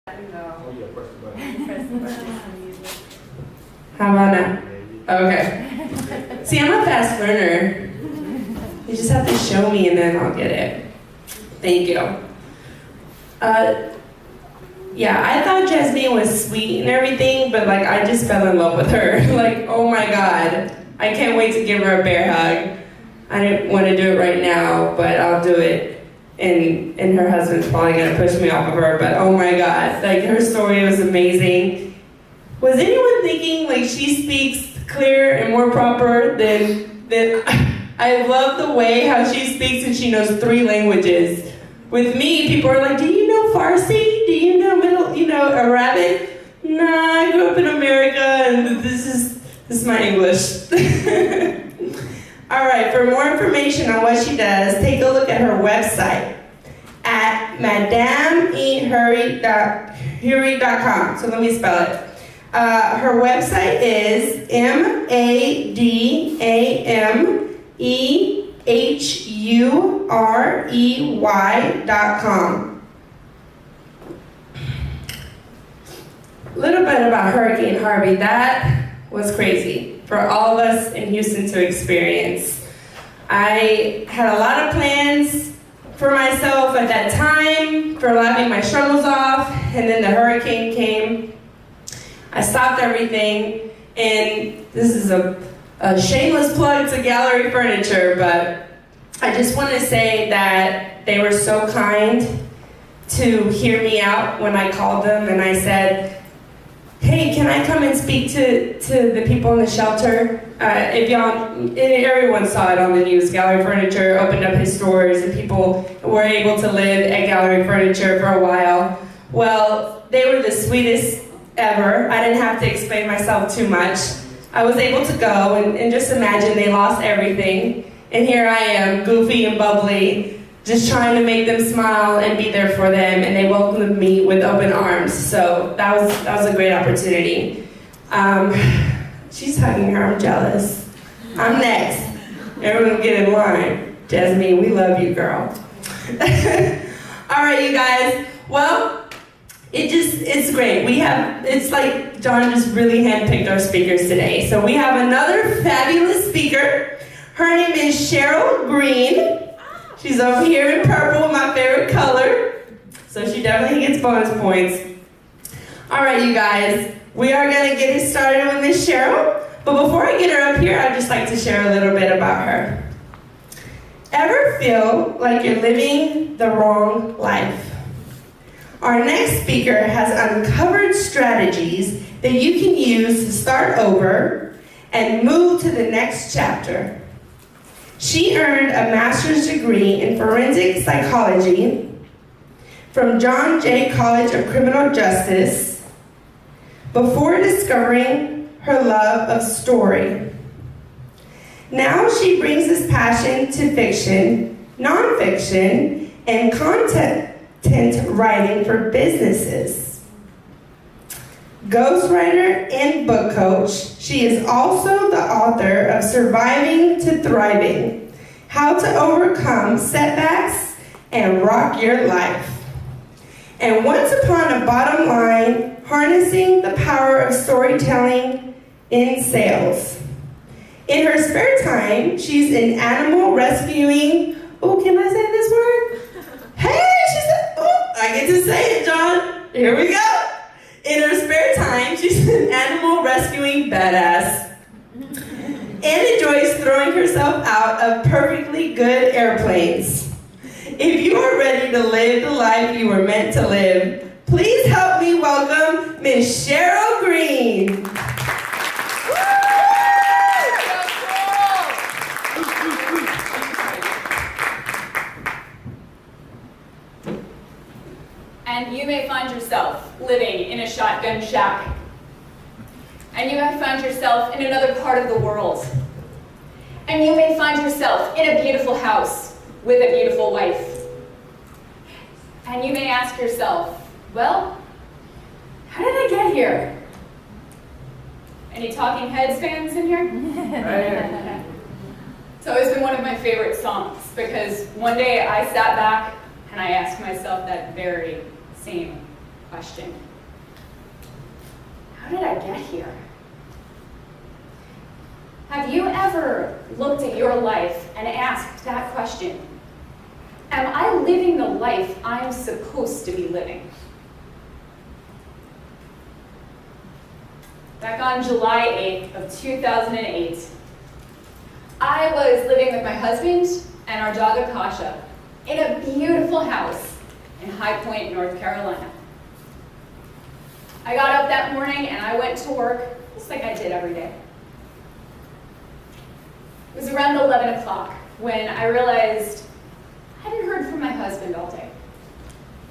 Oh, yeah, press the button. How about now? Okay. See, I'm a fast learner. You just have to show me and then I'll get it. Thank you. Yeah, I thought Jasmine was sweet and everything, but like I just fell in love with her. Like, oh my God. I can't wait to give her a bear hug. I didn't want to do it right now, but I'll do it. And her husband's probably gonna push me off of her, but oh my God, like her story was amazing. Was anyone thinking like she speaks clearer and more proper than I love the way how she speaks and she knows 3 languages. With me, people are like, do you know Farsi? Do you know Arabic? Nah, I grew up in America and this is my English. All right, for more information on what she does, take a look at her website at madamehury.com. So let me spell it. Her website is madamehury.com. A little bit about Hurricane Harvey. That was crazy for all of us in Houston to experience. I had a lot of plans for myself at that time for laughing my struggles off, and then the hurricane came. I stopped everything, and this is a shameless plug to Gallery Furniture, but I just want to say that they were so kind to hear me out when I called them and I said, hey, can I come and speak to the people in the shelter? If everyone saw it on the news, Gallery Furniture opened up his doors and people were able to live at Gallery Furniture for a while. Well, they were the sweetest ever. I didn't have to explain myself too much. I was able to go and just imagine they lost everything. And here I am, goofy and bubbly, just trying to make them smile and be there for them, and they welcomed me with open arms. So that was a great opportunity. She's hugging her, I'm jealous. I'm next. Everyone get in line. Jasmine, we love you, girl. All right, you guys. Well, it's great. It's like John just really handpicked our speakers today. So we have another fabulous speaker. Her name is Sheryl Green. She's over here in purple, my favorite color. So she definitely gets bonus points. All right, you guys. We are going to get it started with Miss Sheryl. But before I get her up here, I'd just like to share a little bit about her. Ever feel like you're living the wrong life? Our next speaker has uncovered strategies that you can use to start over and move to the next chapter. She earned a master's degree in forensic psychology from John Jay College of Criminal Justice before discovering her love of story. Now she brings this passion to fiction, nonfiction, and content writing for businesses. Ghostwriter and book coach, she is also the author of Surviving to Thriving: How to Overcome Setbacks and Rock Your Life. And Once Upon a Bottom Line, Harnessing the Power of Storytelling in Sales. In her spare time, she's an animal rescuing, oh, can I say this word? Hey, she said, oh, I get to say it, John. Here we go. In her spare time, she's an animal rescuing badass and enjoys throwing herself out of perfectly good airplanes. If you are ready to live the life you were meant to live, please help me welcome Miss Sheryl Green. And you may find yourself living in a shotgun shack. And you may find yourself in another part of the world. And you may find yourself in a beautiful house with a beautiful wife. And you may ask yourself, well, how did I get here? Any Talking Heads fans in here? Right. It's always been one of my favorite songs because one day I sat back and I asked myself that very same question. How did I get here? Have you ever looked at your life and asked that question? Am I living the life I'm supposed to be living? Back on July 8th of 2008, I was living with my husband and our dog Akasha in a beautiful house in High Point, North Carolina. I got up that morning and I went to work just like I did every day. It was around 11 o'clock when I realized I hadn't heard from my husband all day.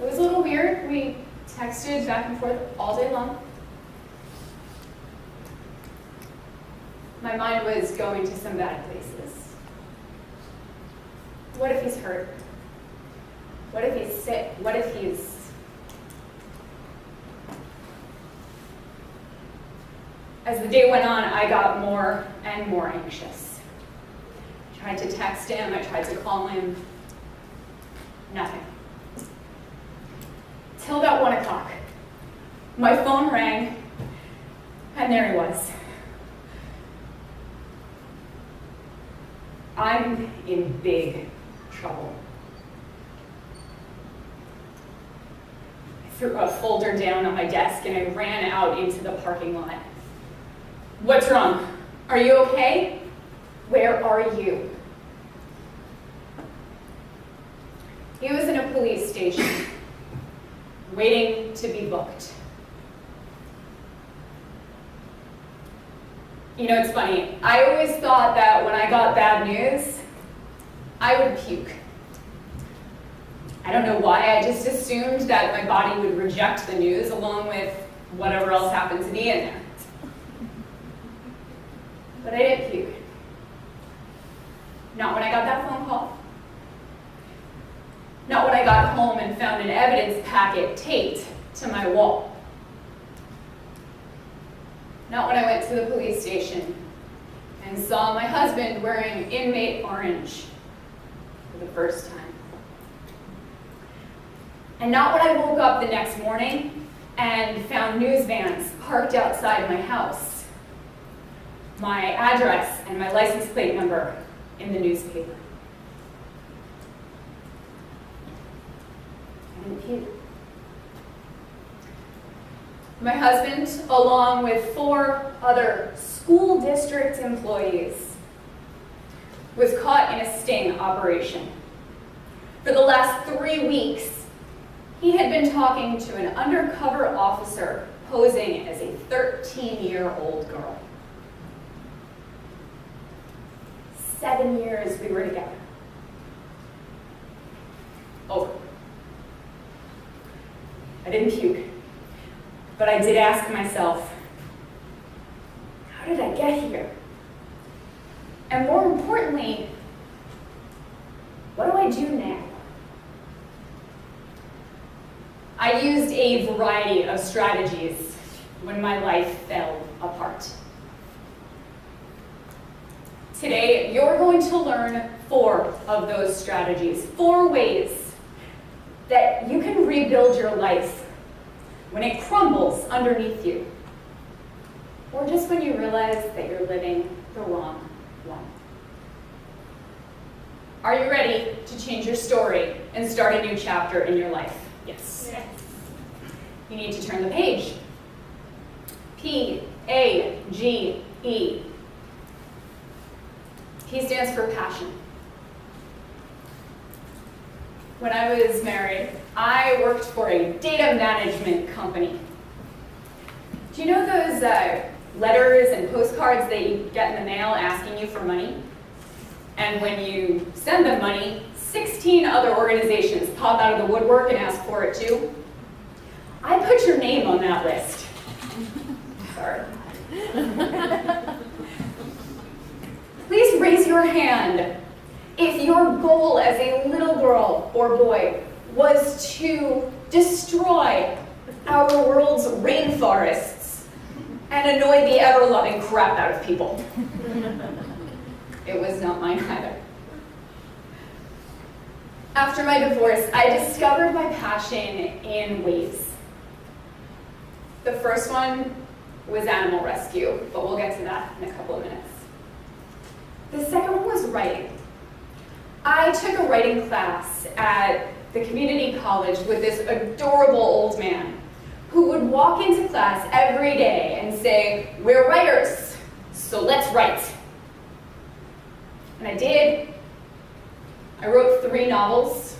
It was a little weird. We texted back and forth all day long. My mind was going to some bad places. What if he's hurt? What if he's sick? What if he's... As the day went on, I got more and more anxious. I tried to text him, I tried to call him. Nothing. Till about 1 o'clock. My phone rang, and there he was. I'm in big trouble. I threw a folder down on my desk and I ran out into the parking lot. What's wrong? Are you okay? Where are you? He was in a police station, waiting to be booked. You know, it's funny. I always thought that when I got bad news, I would puke. I don't know why, I just assumed that my body would reject the news along with whatever else happened to be in there. But I didn't puke. Not when I got that phone call. Not when I got home and found an evidence packet taped to my wall. Not when I went to the police station and saw my husband wearing inmate orange for the first time. And not when I woke up the next morning and found news vans parked outside my house, my address and my license plate number in the newspaper. I didn't puke. My husband, along with 4 other school district employees, was caught in a sting operation. For the last 3 weeks, he had been talking to an undercover officer posing as a 13-year-old girl. 7 years we were together. Over. I didn't puke. But I did ask myself, how did I get here? And more importantly, what do I do now? I used a variety of strategies when my life fell apart. Today, you're going to learn 4 of those strategies, 4 ways that you can rebuild your life when it crumbles underneath you, or just when you realize that you're living the wrong one. Are you ready to change your story and start a new chapter in your life? Yes. Yes. You need to turn the page. P-A-G-E. P stands for passion. When I was married, I worked for a data management company. Do you know those letters and postcards that you get in the mail asking you for money? And when you send them money, 16 other organizations pop out of the woodwork and ask for it too? I put your name on that list. Sorry. Please raise your hand if your goal as a little girl or boy was to destroy our world's rainforests and annoy the ever-loving crap out of people. It was not mine either. After my divorce, I discovered my passion in waves. The first one was animal rescue, but we'll get to that in a couple of minutes. The second one was writing. I took a writing class at the community college with this adorable old man who would walk into class every day and say, "We're writers, so let's write." And I did. I wrote 3 novels,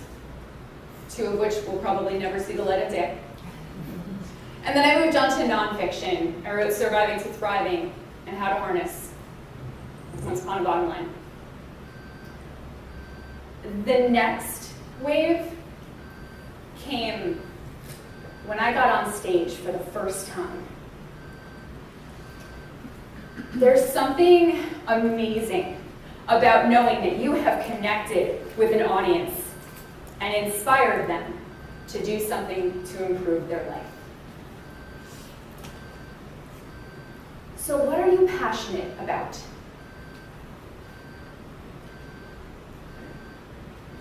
2 of which will probably never see the light of day. And then I moved on to nonfiction. I wrote Surviving to Thriving and How to Harness Once Upon a Bottom Line. The next wave came when I got on stage for the first time. There's something amazing about knowing that you have connected with an audience and inspired them to do something to improve their life. So what are you passionate about?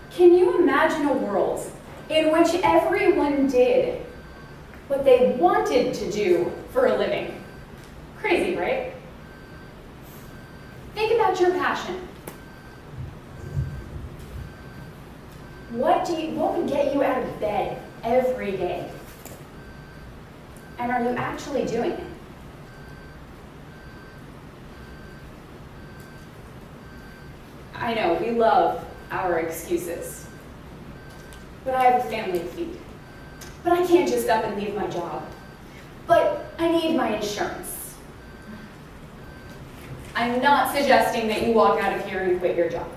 Can you imagine a world in which everyone did what they wanted to do for a living? Crazy, right? Think about your passion. What would get you out of bed every day? And are you actually doing it? I know, we love our excuses. But I have a family to feed. But I can't just up and leave my job. But I need my insurance. I'm not suggesting that you walk out of here and quit your job.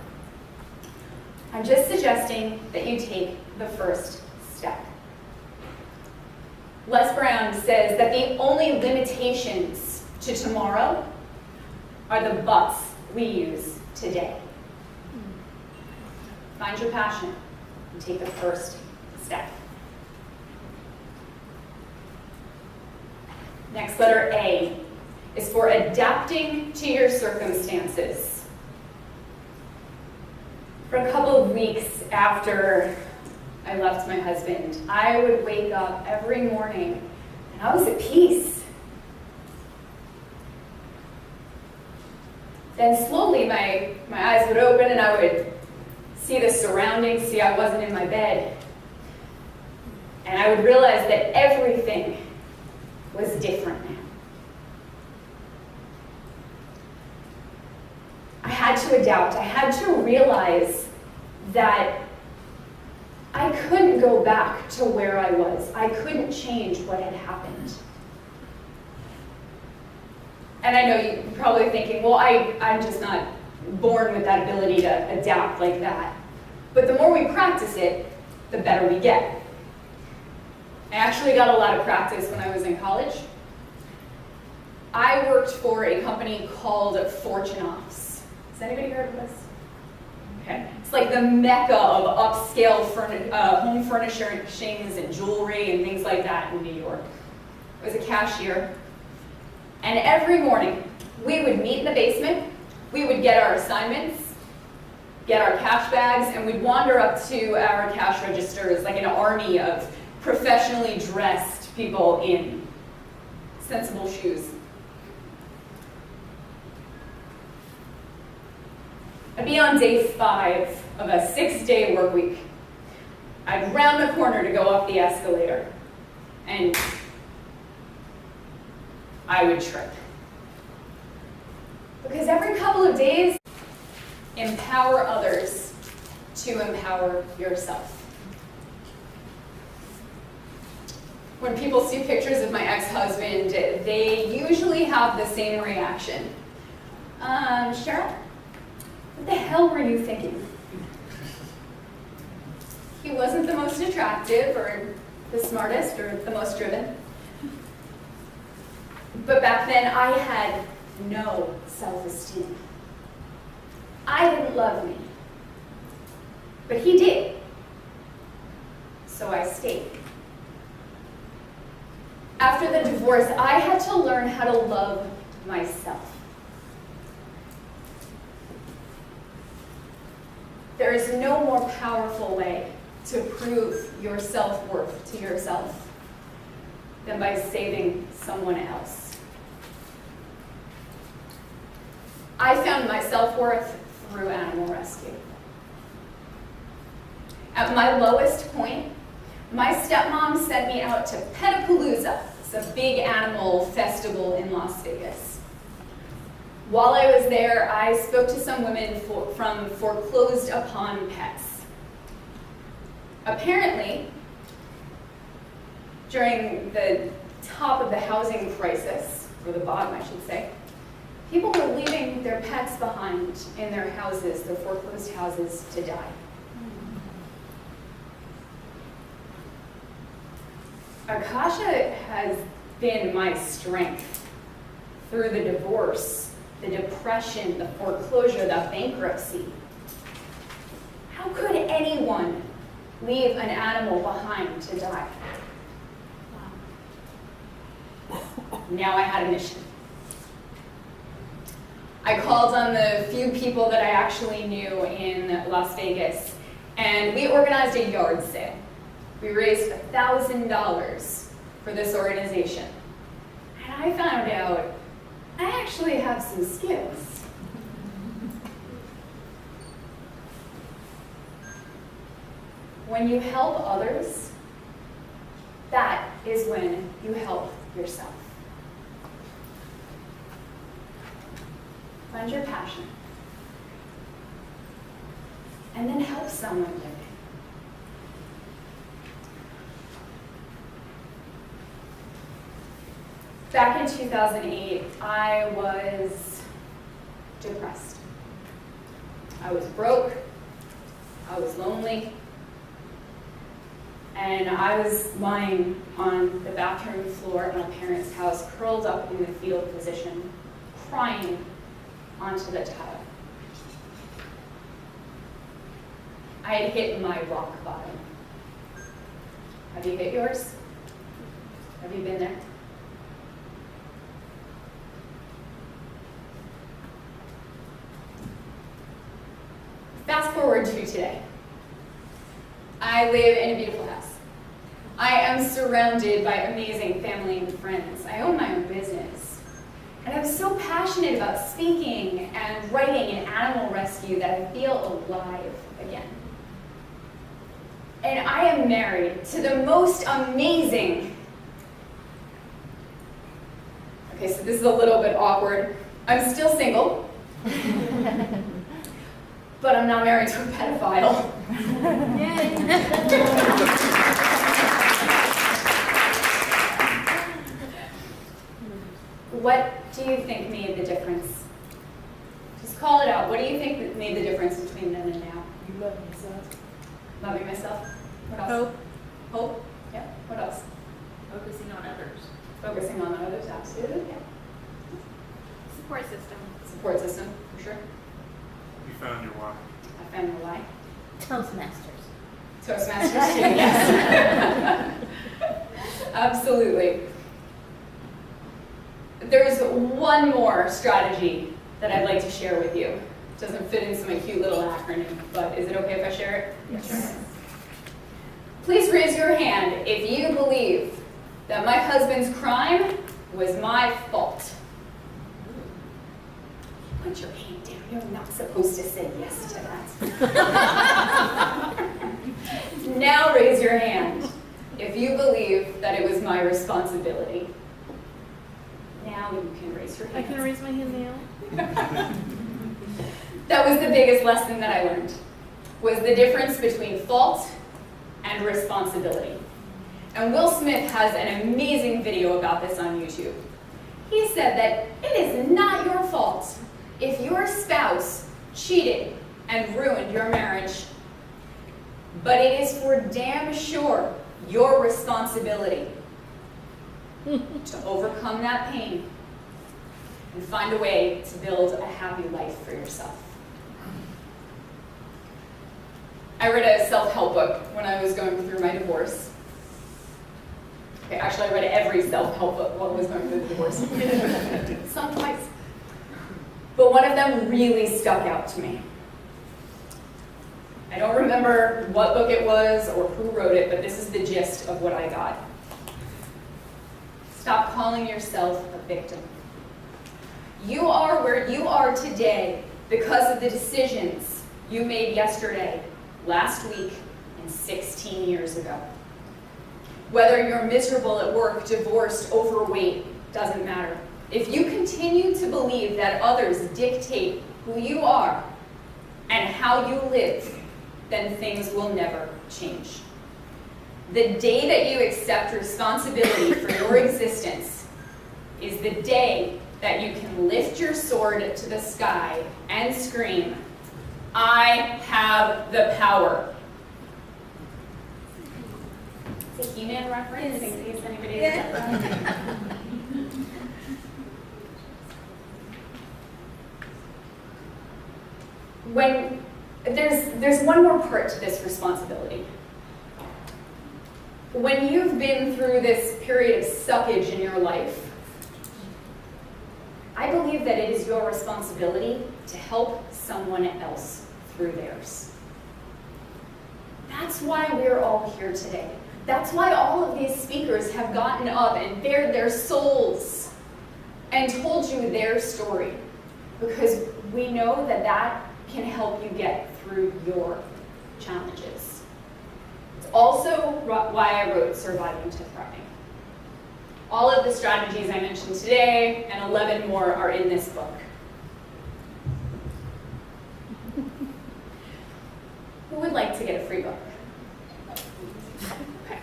I'm just suggesting that you take the first step. Les Brown says that the only limitations to tomorrow are the buts we use today. Find your passion and take the first step. Next, letter A is for adapting to your circumstances. For a couple of weeks after I left my husband, I would wake up every morning and I was at peace. Then slowly my eyes would open and I would see the surroundings, see I wasn't in my bed. And I would realize that everything was different now. I had to adapt. I had to realize that I couldn't go back to where I was. I couldn't change what had happened. And I know you're probably thinking, well, I'm just not born with that ability to adapt like that. But the more we practice it, the better we get. I actually got a lot of practice when I was in college. I worked for a company called Fortune Offs. Has anybody heard of this? Okay. It's like the mecca of upscale home furnishings and jewelry and things like that in New York. I was a cashier. And every morning, we would meet in the basement, we would get our assignments, get our cash bags, and we'd wander up to our cash registers like an army of professionally dressed people in sensible shoes. I'd be on day 5 of a 6-day work week. I'd round the corner to go up the escalator, and I would trip. Because every couple of days, empower others to empower yourself. When people see pictures of my ex-husband, they usually have the same reaction. Sheryl, what the hell were you thinking? He wasn't the most attractive or the smartest or the most driven. But back then, I had no self-esteem. I didn't love me. But he did. So I stayed. After the divorce, I had to learn how to love myself. There is no more powerful way to prove your self-worth to yourself than by saving someone else. I found my self-worth through animal rescue. At my lowest point, my stepmom sent me out to Petapalooza. It's a big animal festival in Las Vegas. While I was there, I spoke to some women from Foreclosed Upon Pets. Apparently, during the top of the housing crisis, or the bottom I should say, people were leaving their pets behind in their houses, their foreclosed houses, to die. Akasha has been my strength through the divorce, the depression, the foreclosure, the bankruptcy. How could anyone leave an animal behind to die? Now I had a mission. I called on the few people that I actually knew in Las Vegas, and we organized a yard sale. We raised $1,000 for this organization. And I found out I actually have some skills. When you help others, that is when you help yourself. Find your passion, and then help someone live it. Back in 2008, I was depressed. I was broke, I was lonely, and I was lying on the bathroom floor at my parents' house, curled up in the fetal position, crying onto the tile. I had hit my rock bottom. Have you hit yours? Have you been there? Fast forward to today. I live in a beautiful house. I am surrounded by amazing family and friends. I own my own business. And I'm so passionate about speaking and writing and animal rescue that I feel alive again. And I am married to the most amazing... Okay, so this is a little bit awkward. I'm still single. But I'm not married to a pedophile. Yay! What do you think made the difference? Just call it out. What do you think that made the difference between then and now? You love yourself. Loving myself. What else? Hope. Hope? Yeah. What else? Focusing on others. Focusing on others, absolutely. Yeah. Support system. Support system, for sure. You found your why. I found the why. Toastmasters. Toastmasters too, yes. Absolutely. There's one more strategy that I'd like to share with you. It doesn't fit into my cute little acronym, but is it okay if I share it? Yes. Please raise your hand if you believe that my husband's crime was my fault. Put your hand down. You're not supposed to say yes to that. Now raise your hand if you believe that it was my responsibility. Now you can raise your hand. I can raise my hand now. That was the biggest lesson that I learned, was the difference between fault and responsibility. And Will Smith has an amazing video about this on YouTube. He said that it is not your fault if your spouse cheated and ruined your marriage, but it is for damn sure your responsibility to overcome that pain and find a way to build a happy life for yourself. I read a self-help book when I was going through my divorce. Okay, actually I read every self-help book while I was going through the divorce. Some twice. But one of them really stuck out to me. I don't remember what book it was or who wrote it, but this is the gist of what I got. Stop calling yourself a victim. You are where you are today because of the decisions you made yesterday, last week, and 16 years ago. Whether you're miserable at work, divorced, overweight, doesn't matter. If you continue to believe that others dictate who you are and how you live, then things will never change. The day that you accept responsibility for your existence is the day that you can lift your sword to the sky and scream, "I have the power." It's a He-Man reference in case anybody doesn't know. When there's one more part to this responsibility. When you've been through this period of suckage in your life, I believe that it is your responsibility to help someone else through theirs. That's why we're all here today. That's why all of these speakers have gotten up and bared their souls and told you their story, because we know that that can help you get through your challenges. It's also why I wrote Surviving to Thriving. All of the strategies I mentioned today and 11 more are in this book. Who would like to get a free book? Okay.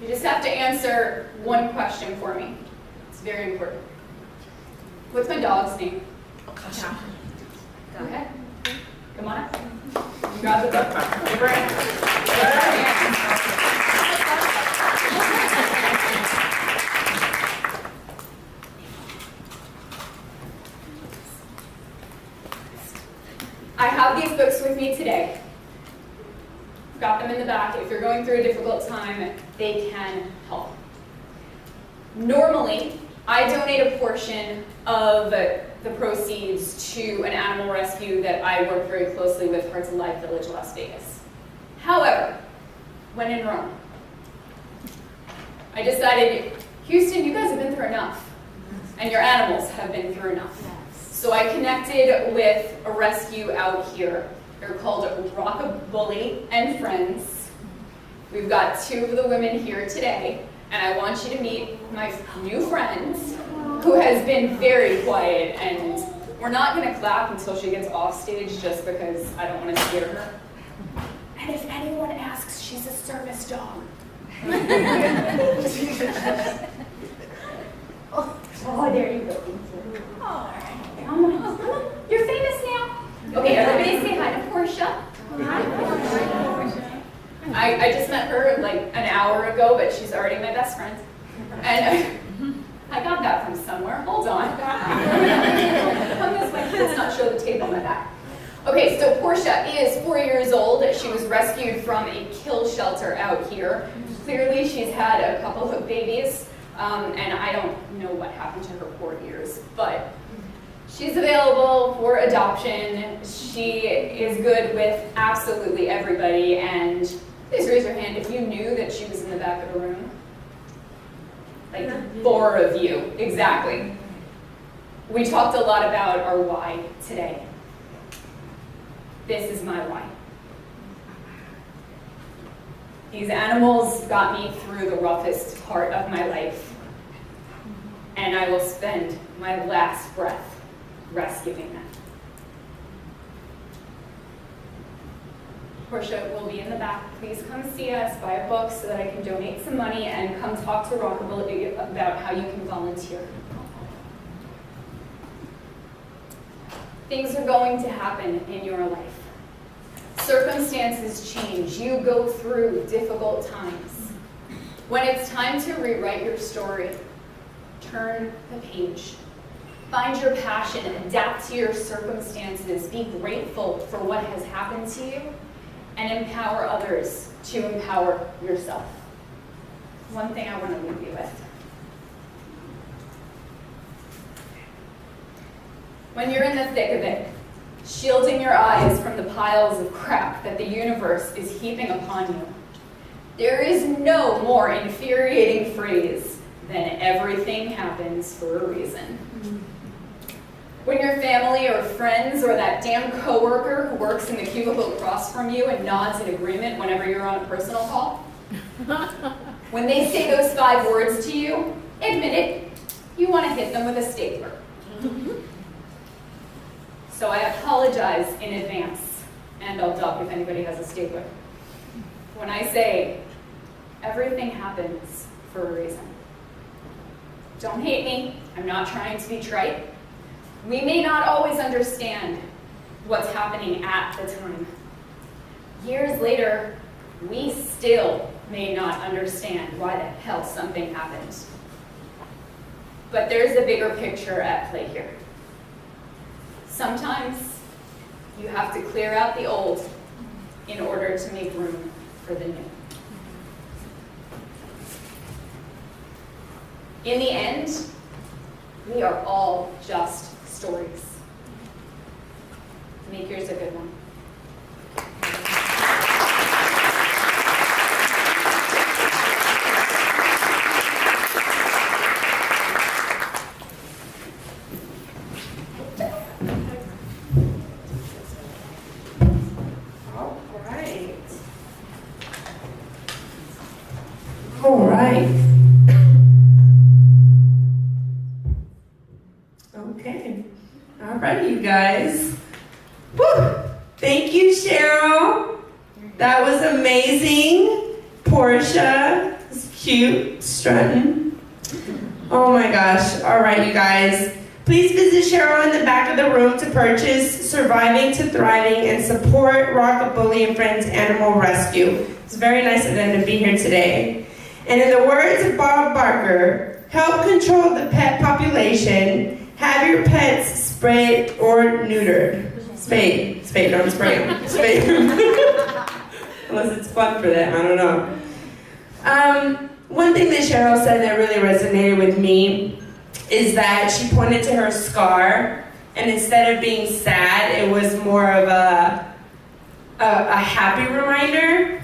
You just have to answer one question for me. It's very important. What's my dog's name? Okay. Come on up. You grab the book. Give her a hand. Give her a hand. I have these books with me today. I've got them in the back. If you're going through a difficult time, they can help. Normally, I donate a portion of the proceeds to an animal rescue that I work very closely with, Hearts Alive Village, Las Vegas. However, when in Rome, I decided, Houston, you guys have been through enough, and your animals have been through enough. So I connected with a rescue out here. They're called Rockabully and Friends. We've got 2 of the women here today, and I want you to meet my new friend, who has been very quiet, and we're not going to clap until she gets off stage just because I don't want to scare her. And if anyone asks, she's a service dog. Oh, there you go. Come on. You're famous now. Okay, everybody say hi to Portia. Hi, Portia. I just met her like an hour ago, but she's already my best friend. And I got that from somewhere. Hold on. Come this way. Let's not show the tape on my back. Okay, so Portia is 4 years old. She was rescued from a kill shelter out here. Clearly, she's had a couple of babies, and I don't know what happened to her 4 years, but she's available for adoption. She is good with absolutely everybody, and please raise your hand if you knew that she was in the back of the room. Like 4 of you, exactly. We talked a lot about our why today. This is my why. These animals got me through the roughest part of my life, and I will spend my last breath rescuing them. Portia will be in the back. Please come see us, buy a book so that I can donate some money, and come talk to Rockabully about how you can volunteer. Things are going to happen in your life. Circumstances change. You go through difficult times. When it's time to rewrite your story, turn the page. Find your passion, adapt to your circumstances, be grateful for what has happened to you, and empower others to empower yourself. One thing I want to leave you with. When you're in the thick of it, shielding your eyes from the piles of crap that the universe is heaping upon you, there is no more infuriating phrase then everything happens for a reason. When your family or friends or that damn coworker who works in the cubicle across from you and nods in agreement whenever you're on a personal call, when they say those 5 words to you, admit it, you want to hit them with a stapler. So I apologize in advance, and I'll duck if anybody has a stapler. When I say, everything happens for a reason. Don't hate me, I'm not trying to be trite. We may not always understand what's happening at the time. Years later, we still may not understand why the hell something happened. But there's a bigger picture at play here. Sometimes you have to clear out the old in order to make room for the new. In the end, we are all just stories. Make yours a good one. All right. Okay. All right, you guys. Woo! Thank you, Sheryl. That was amazing. Portia is cute, strutting. Oh my gosh. All right, you guys. Please visit Sheryl in the back of the room to purchase Surviving to Thriving and support Rockabully and Friends Animal Rescue. It's very nice of them to be here today. And in the words of Bob Barker, help control the pet population. Have your pets sprayed or neutered. Spayed, don't spray them. Spayed. Unless it's fun for them, I don't know. One thing that Sheryl said that really resonated with me is that she pointed to her scar, and instead of being sad, it was more of a happy reminder